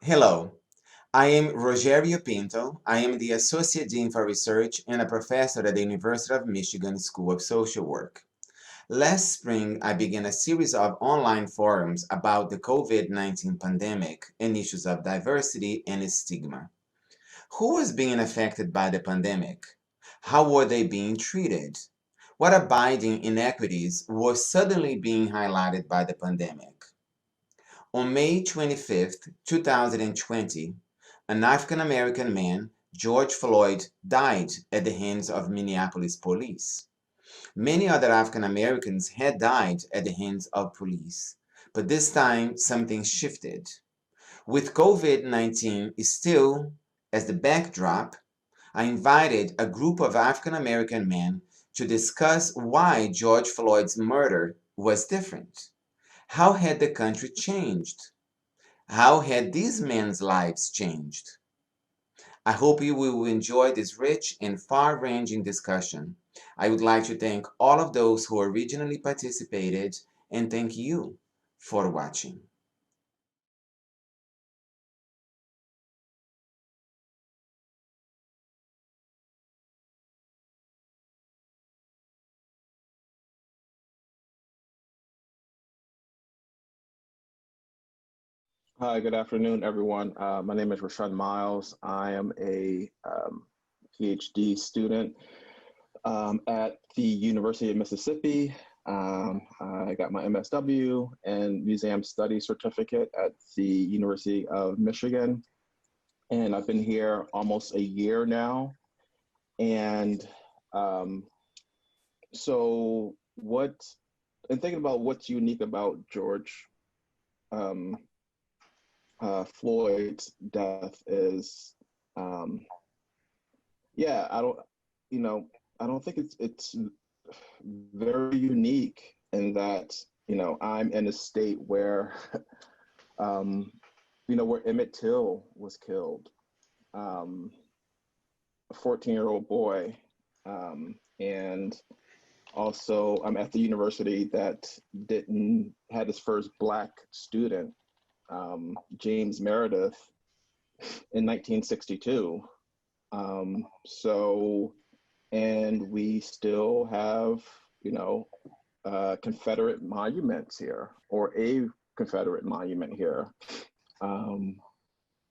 Hello, I am Rogerio Pinto. I am the Associate Dean for Research and a professor at the University of Michigan School of Social Work. Last spring, I began a series of online forums about the COVID-19 pandemic and issues of diversity and stigma. Who was being affected by the pandemic? How were they being treated? What abiding inequities were suddenly being highlighted by the pandemic? On May 25th, 2020, an African American man, George Floyd, died at the hands of Minneapolis police. Many other African Americans had died at the hands of police, but this time something shifted. With COVID 19 still as the backdrop, I invited a group of African American men to discuss why George Floyd's murder was different. How had the country changed? How had these men's lives changed? I hope you will enjoy this rich and far-ranging discussion. I would like to thank all of those who originally participated and thank you for watching. Hi, good afternoon, everyone. My name is Rashan Miles. I am a PhD student at the University of Mississippi. I got my MSW and Museum Studies certificate at the University of Michigan. And I've been here almost a year now. And so and thinking about what's unique about George um, Floyd's death is, yeah, you know, I don't think it's very unique in that, I'm in a state where, where Emmett Till was killed, a 14-year-old boy, and also I'm at the university that didn't had his first Black student, James Meredith, in 1962. And we still have, Confederate monuments here, or a Confederate monument here.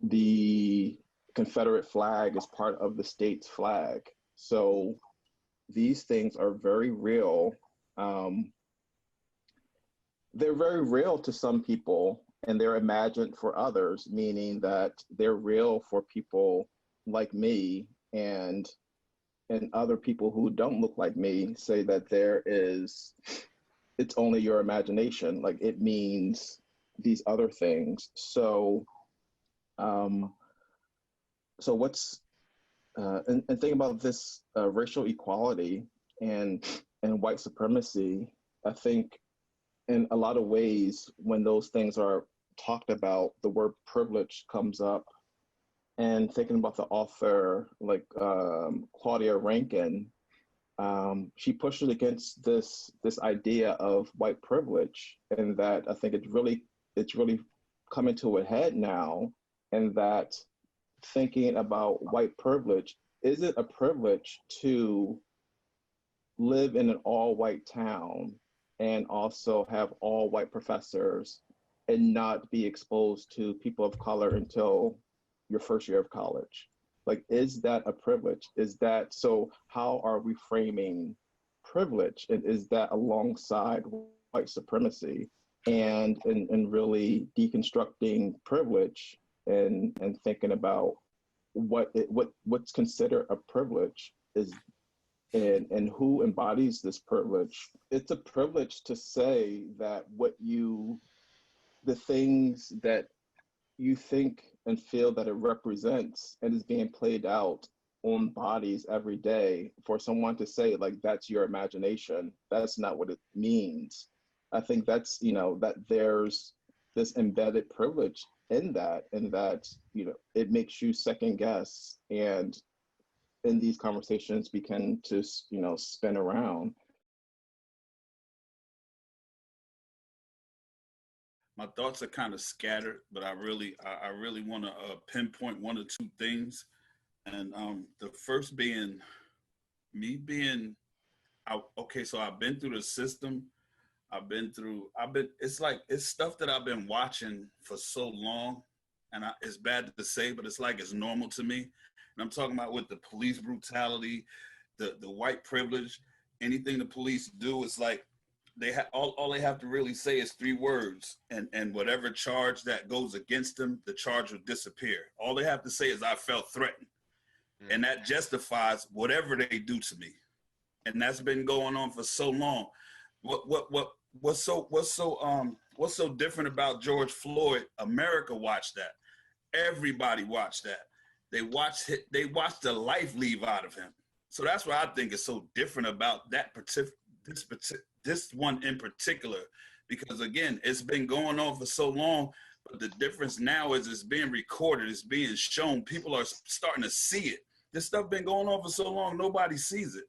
The Confederate flag is part of the state's flag. So these things are very real. They're very real to some people and they're imagined for others, meaning that they're real for people like me and other people who don't look like me say that it's only your imagination. Like it means these other things. So, um, and think about this racial equality and white supremacy. I think in a lot of ways, when those things are talked about, the word privilege comes up. And thinking about the author like Claudia Rankin, she pushes against this idea of white privilege, and that I think it's really coming to a head now, and that thinking about white privilege, is it a privilege to live in an all-white town and also have all white professors and not be exposed to people of color until your first year of college? Like, is that a privilege? So how are we framing privilege? And is that alongside white supremacy and really deconstructing privilege and thinking about what's considered a privilege is and who embodies this privilege? It's a privilege to say that the things that you think and feel that it represents and is being played out on bodies every day, for someone to say like that's your imagination, that's not what it means. I think that's, that there's this embedded privilege in that, and that, it makes you second guess, and in these conversations begin to, spin around. My thoughts are kind of scattered, but I really want to pinpoint one or two things. And the first being me being, okay, so I've been through the system. It's like, it's stuff that I've been watching for so long. And it's bad to say, but it's like it's normal to me. And I'm talking about with the police brutality, the white privilege, anything the police do, it's like all they have to really say is three words, and whatever charge that goes against them, the charge will disappear. All they have to say is I felt threatened, and that justifies whatever they do to me. And that's been going on for so long. What's so different about George Floyd? America watched that. Everybody watched that. They watched the life leave out of him. So that's what I think is so different about that this one in particular, because again, it's been going on for so long, but the difference now is it's being recorded, it's being shown. People are starting to see it. This stuff been going on for so long, nobody sees it.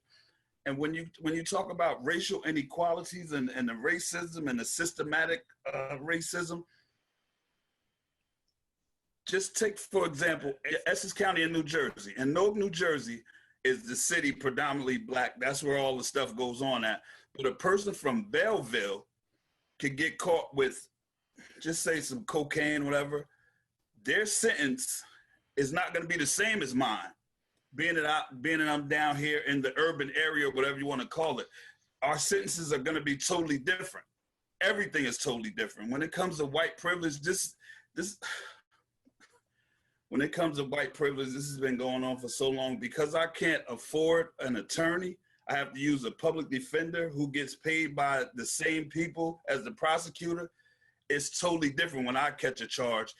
And when you talk about racial inequalities and the racism and the systematic racism, just take, for example, Essex County in New Jersey. And New Jersey is the city predominantly Black. That's where all the stuff goes on at. But a person from Belleville could get caught with, just say, some cocaine, whatever. Their sentence is not going to be the same as mine. Being that I'm down here in the urban area, or whatever you want to call it, our sentences are going to be totally different. Everything is totally different. When it comes to white privilege, when it comes to white privilege, this has been going on for so long. Because I can't afford an attorney, I have to use a public defender who gets paid by the same people as the prosecutor. It's totally different when I catch a charge,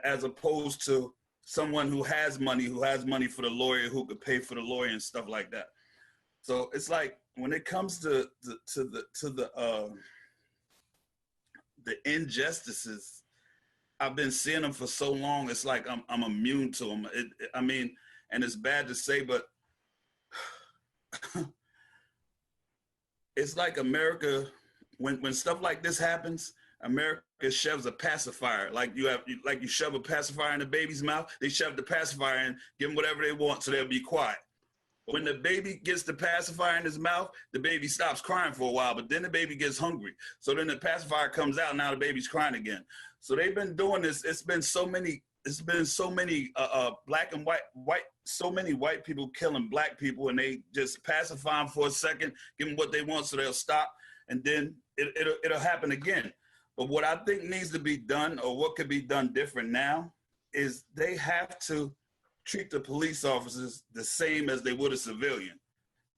as opposed to someone who has money for the lawyer, who could pay for the lawyer and stuff like that. So it's like, when it comes to the injustices, I've been seeing them for so long. It's like I'm immune to them. I mean, and it's bad to say, but it's like America, when stuff like this happens, America shoves a pacifier. Like you shove a pacifier in the baby's mouth, they shove the pacifier in, give them whatever they want so they'll be quiet. When the baby gets the pacifier in his mouth, the baby stops crying for a while, but then the baby gets hungry. So then the pacifier comes out, now the baby's crying again. So they've been doing this. It's been so many black and white, so many white people killing black people, and they just pacify them for a second, give them what they want so they'll stop, and then it'll happen again. But what I think needs to be done, or what could be done different now, is they have to treat the police officers the same as they would a civilian.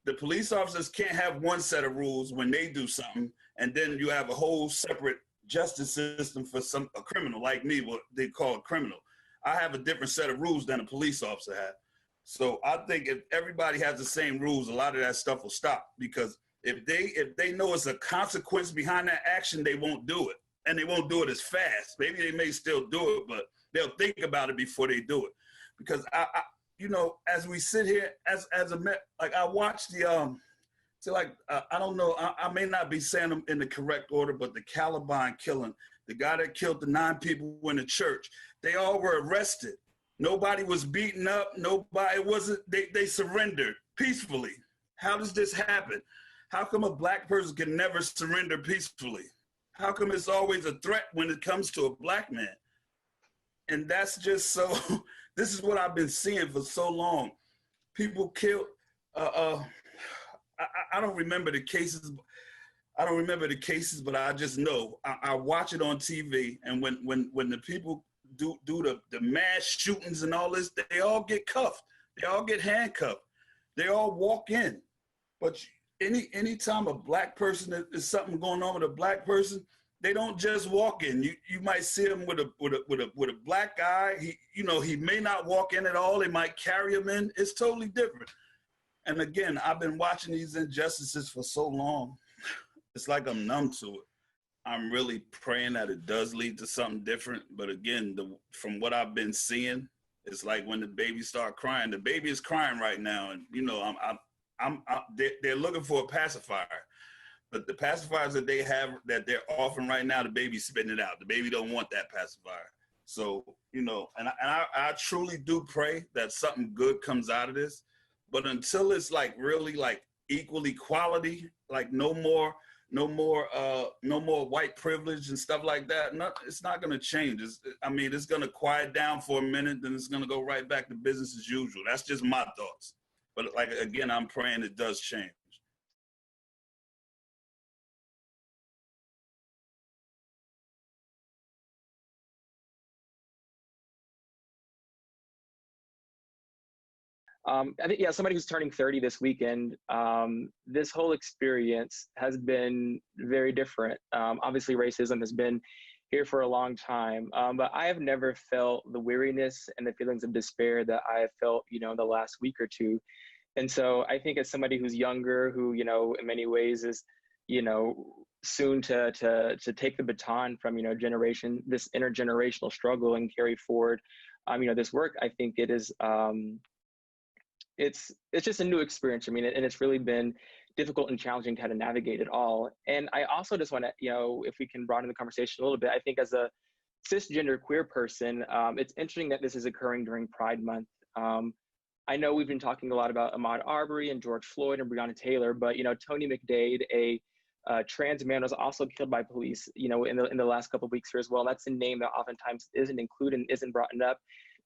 The police officers can't have one set of rules when they do something, and then you have a whole separate justice system for a criminal like me, what they call a criminal. I have a different set of rules than a police officer has. So I think if everybody has the same rules, a lot of that stuff will stop, because if they know it's a consequence behind that action, they won't do it. And they won't do it as fast. Maybe they may still do it, but they'll think about it before they do it. Because I as we sit here, I watch the I don't know, I may not be saying them in the correct order, but the Columbine killing, the guy that killed the 9 people in the church, they all were arrested. Nobody was beaten up. They surrendered peacefully. How does this happen? How come a black person can never surrender peacefully? How come it's always a threat when it comes to a black man? And that's just so, this is what I've been seeing for so long. People killed, I don't remember the cases. But I just know I watch it on TV. And when the people do the mass shootings and all this, they all get cuffed. They all get handcuffed. They all walk in. But anytime a black person, is something going on with a black person, they don't just walk in. You might see them with a black guy. He may not walk in at all. They might carry him in. It's totally different. And again, I've been watching these injustices for so long. It's like I'm numb to it. I'm really praying that it does lead to something different. But again, from what I've been seeing, it's like when the baby start crying. The baby is crying right now, and they're looking for a pacifier. But the pacifiers that they have, that they're offering right now, the baby's spitting it out. The baby don't want that pacifier. So, you know, and I truly do pray that something good comes out of this. But until it's like really like equal equality, like no more white privilege and stuff like that, it's not going to change. It's going to quiet down for a minute, then it's going to go right back to business as usual. That's just my thoughts. But like, again, I'm praying it does change. I think, yeah, somebody who's turning 30 this weekend, this whole experience has been very different. Obviously, racism has been here for a long time, but I have never felt the weariness and the feelings of despair that I have felt, you know, in the last week or two. And so I think as somebody who's younger, who, you know, in many ways is, you know, soon to take the baton from, you know, this intergenerational struggle and carry forward, you know, this work, I think it is, it's just a new experience. I mean, and it's really been difficult and challenging to how to navigate it all. And I also just want to, you know, if we can broaden the conversation a little bit, I think as a cisgender queer person, it's interesting that this is occurring during Pride Month. I know we've been talking a lot about Ahmaud Arbery and George Floyd and Breonna Taylor, but, you know, Tony McDade, a trans man, was also killed by police, you know, in the last couple of weeks here as well. And that's a name that oftentimes isn't included and isn't brought up.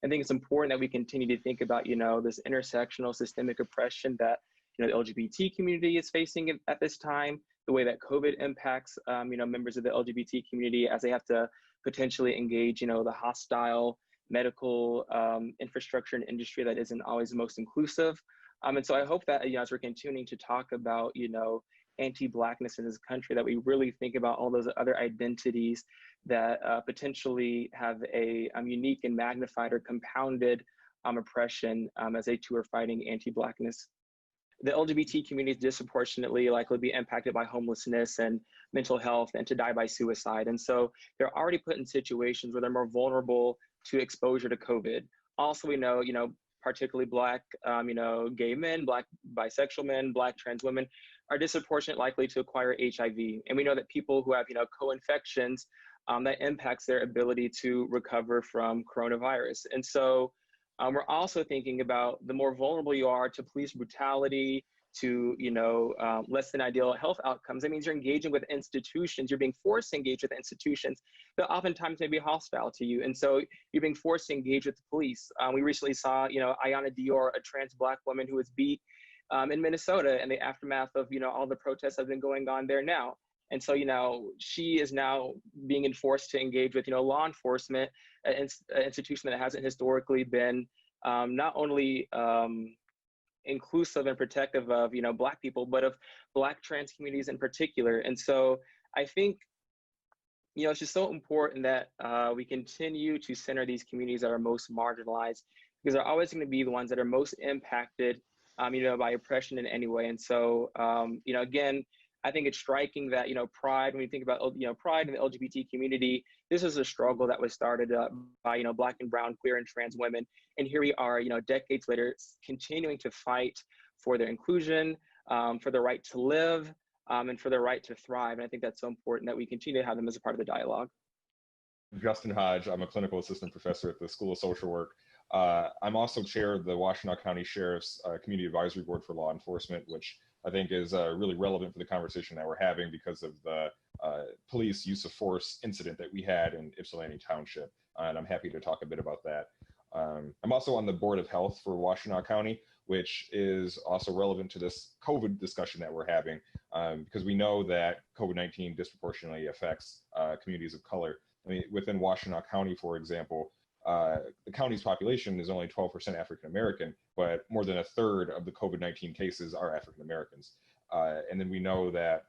I think it's important that we continue to think about, you know, this intersectional systemic oppression that, you know, the LGBT community is facing at this time, the way that COVID impacts, you know, members of the LGBT community as they have to potentially engage, you know, the hostile medical infrastructure and industry that isn't always the most inclusive. And so I hope that, you know, as we're continuing to talk about, you know, anti-Blackness in this country, that we really think about all those other identities that potentially have a unique and magnified or compounded oppression as they too are fighting anti-Blackness. The LGBT community is disproportionately likely to be impacted by homelessness and mental health and to die by suicide. And so they're already put in situations where they're more vulnerable to exposure to COVID. Also, we know, you know, particularly Black, you know, gay men, Black bisexual men, Black trans women are disproportionately likely to acquire HIV. And we know that people who have, you know, co-infections, that impacts their ability to recover from coronavirus. And so we're also thinking about the more vulnerable you are to police brutality, to, you know, less than ideal health outcomes. That means you're engaging with institutions, you're being forced to engage with institutions that oftentimes may be hostile to you. And so you're being forced to engage with the police. We recently saw, you know, Ayanna Dior, a trans Black woman who was beat in Minnesota in the aftermath of, you know, all the protests that have been going on there now. And so, you know, she is now being enforced to engage with, you know, law enforcement, an institution that hasn't historically been not only inclusive and protective of, you know, Black people, but of Black trans communities in particular. And so I think, you know, it's just so important that we continue to center these communities that are most marginalized, because they're always going to be the ones that are most impacted, you know, by oppression in any way. And so, you know, again, I think it's striking that, you know, Pride, when you think about, you know, Pride in the LGBT community, this is a struggle that was started by, you know, Black and brown, queer and trans women. And here we are, you know, decades later, continuing to fight for their inclusion, for the right to live, and for the right to thrive. And I think that's so important that we continue to have them as a part of the dialogue. Justin Hodge, I'm a clinical assistant professor at the School of Social Work. I'm also chair of the Washtenaw County Sheriff's Community Advisory Board for Law Enforcement, which I think is really relevant for the conversation that we're having because of the police use of force incident that we had in Ypsilanti Township. And I'm happy to talk a bit about that. I'm also on the Board of Health for Washtenaw County, which is also relevant to this COVID discussion that we're having, because we know that COVID-19 disproportionately affects communities of color. I mean, within Washtenaw County, for example, the county's population is only 12% African American, but more than a third of the COVID-19 cases are African Americans. And then we know that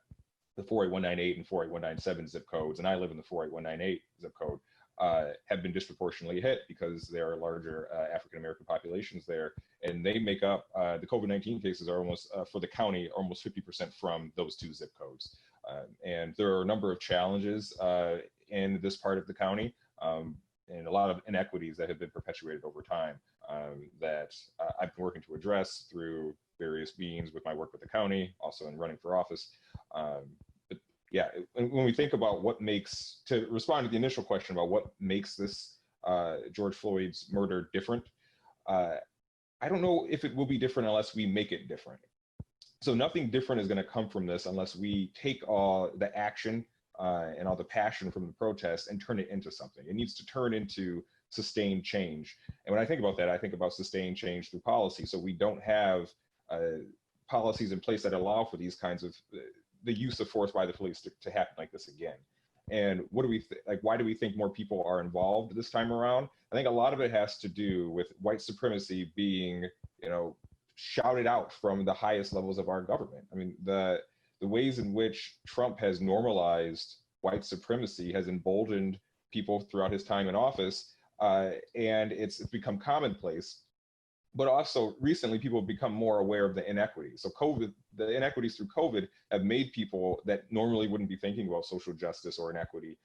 the 48198 and 48197 zip codes, and I live in the 48198 zip code, have been disproportionately hit because there are larger African American populations there, and they make up the COVID-19 cases are almost for the county almost 50% from those two zip codes. And there are a number of challenges in this part of the county. And a lot of inequities that have been perpetuated over time that I've been working to address through various means with my work with the county, also in running for office. But yeah, when we think about what makes, to respond to the initial question about what makes this George Floyd's murder different, I don't know if it will be different unless we make it different. So nothing different is going to come from this unless we take all the action and all the passion from the protest and turn it into something. It needs to turn into sustained change. And when I think about that, I think about sustained change through policy. So we don't have policies in place that allow for these kinds of the use of force by the police to happen like this again. And what do we like? Why do we think more people are involved this time around? I think a lot of it has to do with white supremacy being, shouted out from the highest levels of our government. I mean, the ways in which Trump has normalized white supremacy has emboldened people throughout his time in office, and it's become commonplace. But also recently, people have become more aware of the inequities. So the inequities through COVID have made people that normally wouldn't be thinking about social justice or inequity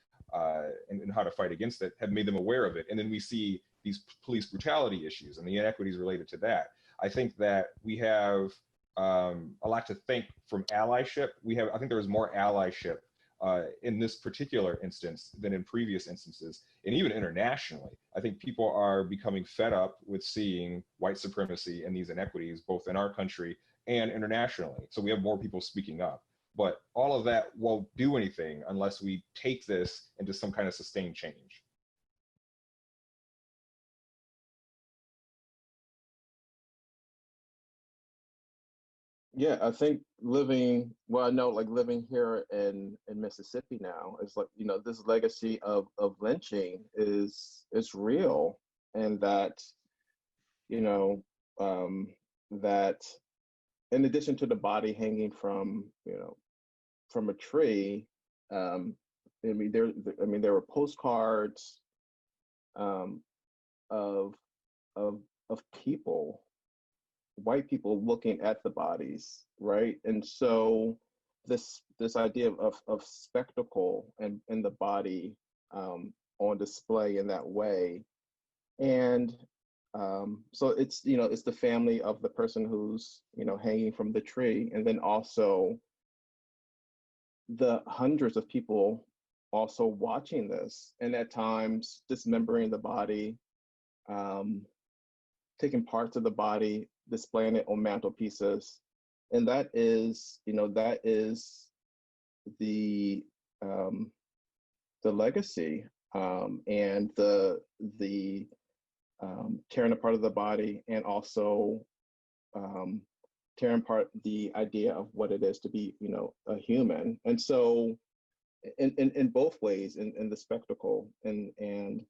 and how to fight against it, have made them aware of it. And then we see these police brutality issues and the inequities related to that. I think that we have a lot to thank from allyship. I think there was more allyship in this particular instance than in previous instances, and even internationally. I think people are becoming fed up with seeing white supremacy and these inequities, both in our country and internationally. So we have more people speaking up. But all of that won't do anything unless we take this into some kind of sustained change. Yeah, I think living here in Mississippi now is like, this legacy of lynching is real, and that, you know, that in addition to the body hanging from a tree, there were postcards um, of of of people, white people looking at the bodies, right? And so this idea of spectacle and the body on display in that way, and so it's the family of the person who's hanging from the tree, and then also the hundreds of people also watching this, and at times dismembering the body, um, taking parts of the body, displaying it on mantelpieces, and that is the um, the legacy, and the tearing apart of the body, and also um, tearing apart the idea of what it is to be, a human. And so, in both ways, in the spectacle, and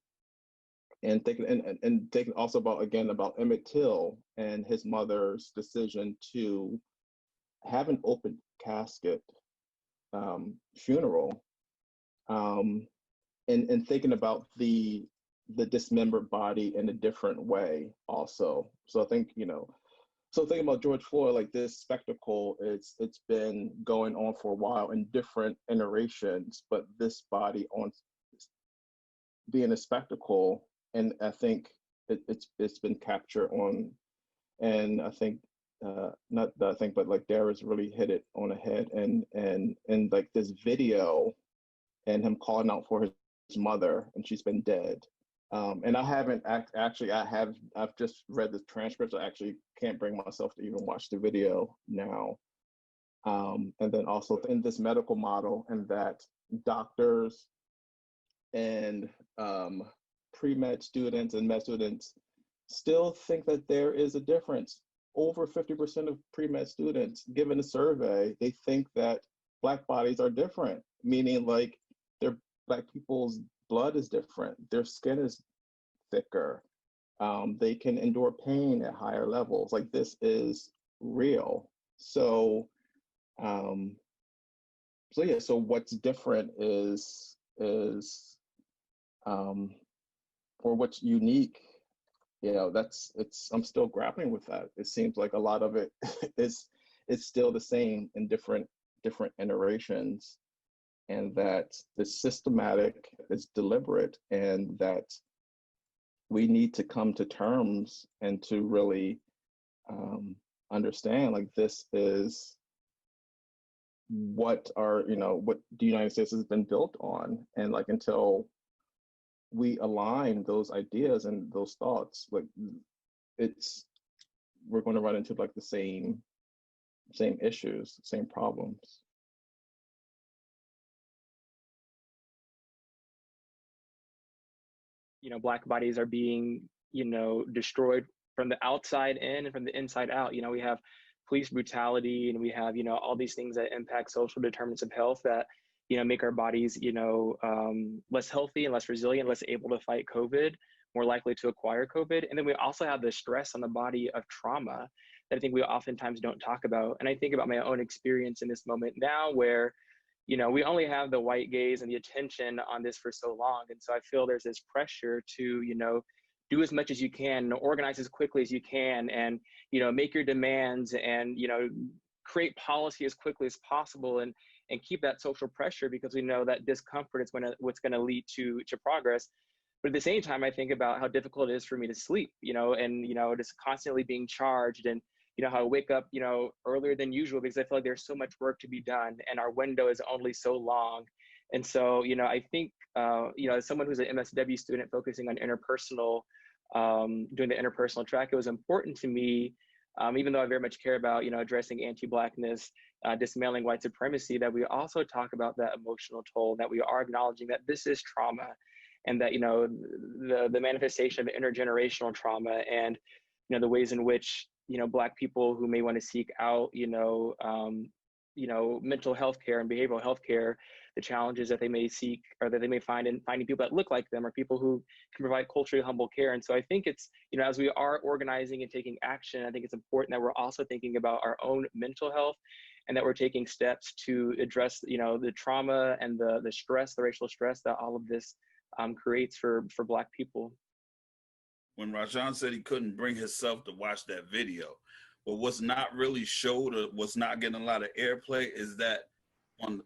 thinking also about Emmett Till and his mother's decision to have an open casket funeral, um, and thinking about the dismembered body in a different way also. So I think, so thinking about George Floyd, like this spectacle, it's been going on for a while in different iterations, but this body on being a spectacle, and I think it's been captured on, and I think not that I think, but like Dara's really hit it on the head, and like this video, and him calling out for his mother, and she's been dead. And I haven't actually, I've just read the transcripts. I actually can't bring myself to even watch the video now. And then also in this medical model, and that doctors and pre-med students and med students still think that there is a difference. Over 50% of pre-med students, given a survey, they think that Black bodies are different, meaning like Black people's blood is different, their skin is thicker, they can endure pain at higher levels. Like this is real. So, so what's different um, or what's unique, I'm still grappling with that. It seems like a lot of it is still the same in different iterations, and that it's systematic, it's deliberate, and that we need to come to terms and to really understand, like, this is what are, what the United States has been built on. And like, until we align those ideas and those thoughts, like we're going to run into like the same issues, same problems. Black bodies are being, destroyed from the outside in and from the inside out. We have police brutality, and we have, all these things that impact social determinants of health that, make our bodies, less healthy and less resilient, less able to fight COVID, more likely to acquire COVID. And then we also have the stress on the body of trauma that I think we oftentimes don't talk about. And I think about my own experience in this moment now where, we only have the white gaze and the attention on this for so long. And so I feel there's this pressure to, do as much as you can, organize as quickly as you can, and, make your demands and, create policy as quickly as possible, and keep that social pressure, because we know that discomfort is what's going to lead to progress. But at the same time, I think about how difficult it is for me to sleep, and, just constantly being charged, and, how I wake up, earlier than usual because I feel like there's so much work to be done and our window is only so long. And so, I think, as someone who's an MSW student focusing on interpersonal, doing the interpersonal track, it was important to me, even though I very much care about, addressing anti-Blackness, dismantling white supremacy, that we also talk about that emotional toll, that we are acknowledging that this is trauma, and that, the manifestation of intergenerational trauma, and, the ways in which, Black people who may want to seek out, mental health care and behavioral health care, the challenges that they may seek or that they may find in finding people that look like them, or people who can provide culturally humble care. And so I think it's, as we are organizing and taking action, I think it's important that we're also thinking about our own mental health, and that we're taking steps to address, the trauma and the stress, the racial stress that all of this creates for Black people. When Rashan said he couldn't bring himself to watch that video, but what's not really showed, or what's not getting a lot of airplay, is that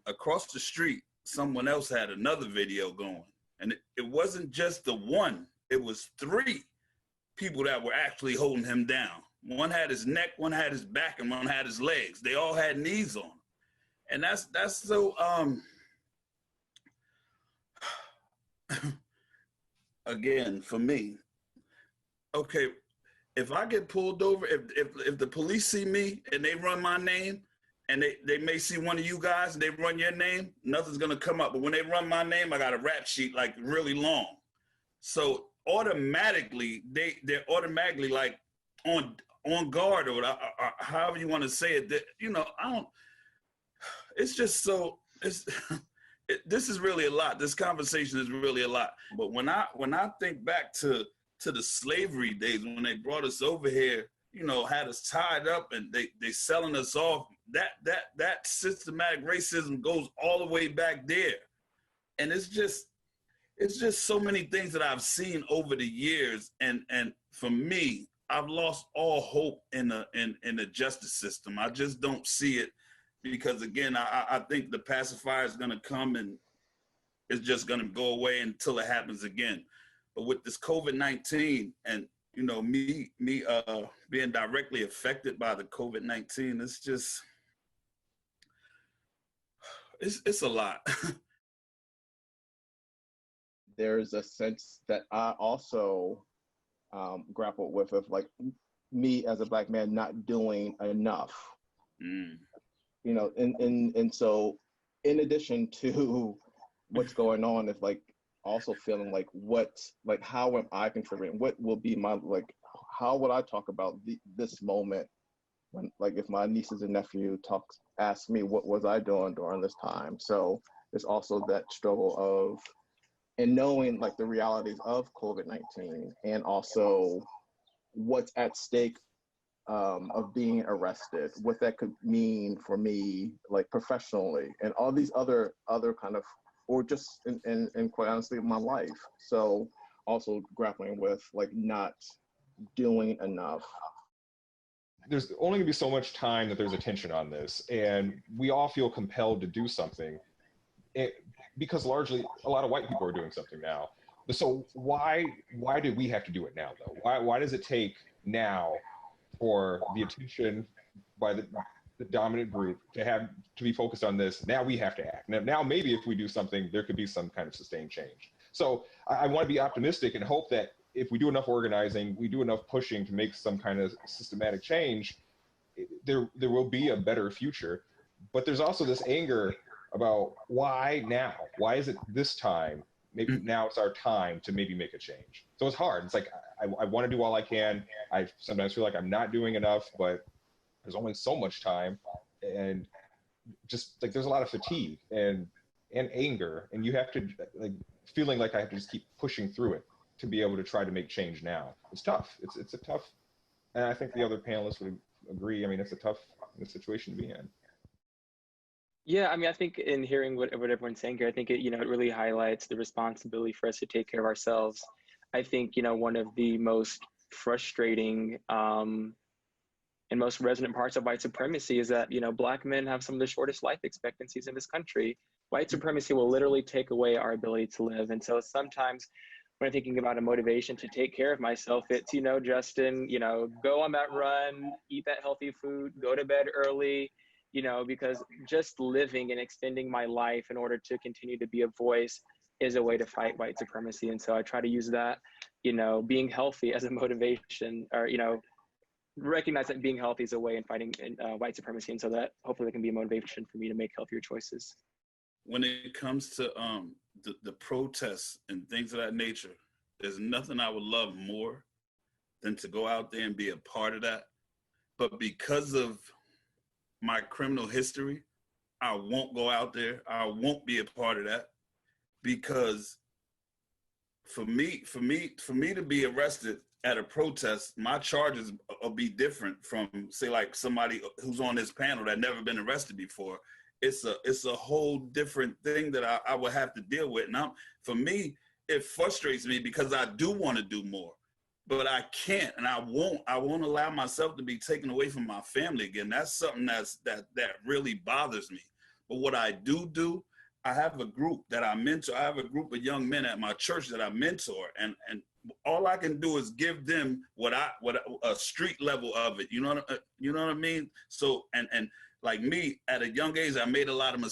across the street, someone else had another video going. And it wasn't just the one, it was 3 people that were actually holding him down. One had his neck, one had his back, and one had his legs. They all had knees on. And that's so, again, for me, okay, if I get pulled over, if the police see me and they run my name, and they may see one of you guys and they run your name, nothing's gonna come up. But when they run my name, I got a rap sheet like really long. So automatically, they're automatically like on guard, or however you want to say it. That, I don't. It's just so this is really a lot. This conversation is really a lot. But when I think back to the slavery days, when they brought us over here, had us tied up and they selling us off, that systematic racism goes all the way back there. And it's just so many things that I've seen over the years. And for me, I've lost all hope in the justice system. I just don't see it, because again, I think the pacifier is going to come and it's just going to go away until it happens again. But with this COVID-19, and me being directly affected by the COVID-19, it's just it's a lot. There's a sense that I also grappled with, of like me as a Black man not doing enough. And so in addition to what's going on, is like also feeling like how am I contributing? What will be my, like, how would I talk about this moment when, like, if my nieces and nephew ask me what was I doing during this time? So there's also that struggle of, and knowing like the realities of COVID-19, and also what's at stake of being arrested, what that could mean for me, like professionally, and all these other kind of, or just in quite honestly, my life. So also grappling with like not doing enough. There's only gonna be so much time that there's attention on this, and we all feel compelled to do something, because largely a lot of white people are doing something now. So why do we have to do it now though? Why does it take now for the attention by the the dominant group to be focused on this. Now we have to act. Now maybe if we do something, there could be some kind of sustained change. So I want to be optimistic and hope that if we do enough organizing, we do enough pushing to make some kind of systematic change, there will be a better future. But there's also this anger about why now? Why is it this time? Maybe now it's our time to maybe make a change. So it's hard. It's like I want to do all I can. I sometimes feel like I'm not doing enough, but there's only so much time, and just like there's a lot of fatigue and anger, and you have to like feeling like I have to just keep pushing through it to be able to try to make change now. It's tough. It's a tough, and I think the other panelists would agree. I mean, it's a tough situation to be in. Yeah, I mean, I think in hearing what everyone's saying here, I think it, you know, it really highlights the responsibility for us to take care of ourselves. I think, you know, one of the most frustrating and most resonant parts of white supremacy is that, you know, Black men have some of the shortest life expectancies in this country. White supremacy will literally take away our ability to live. And so sometimes when I'm thinking about a motivation to take care of myself, it's, you know, Justin, you know, go on that run, eat that healthy food, go to bed early, you know, because just living and extending my life in order to continue to be a voice is a way to fight white supremacy. And so I try to use that, you know, being healthy as a motivation, or, you know, recognize that being healthy is a way in fighting white supremacy. And so that hopefully that can be a motivation for me to make healthier choices. When it comes to the protests and things of that nature, there's nothing I would love more than to go out there and be a part of that. But because of my criminal history, I won't go out there. I won't be a part of that, because for me to be arrested at a protest, my charges will be different from, say, like somebody who's on this panel that never been arrested before. It's a whole different thing that I would have to deal with. Now, for me, it frustrates me because I do want to do more, but I can't, and I won't allow myself to be taken away from my family again. That's something that really bothers me. But what I do, I have a group that I mentor. I have a group of young men at my church that I mentor, and all I can do is give them what a street level of it. You know what I mean? So and like me, at a young age, I made a lot of mistakes.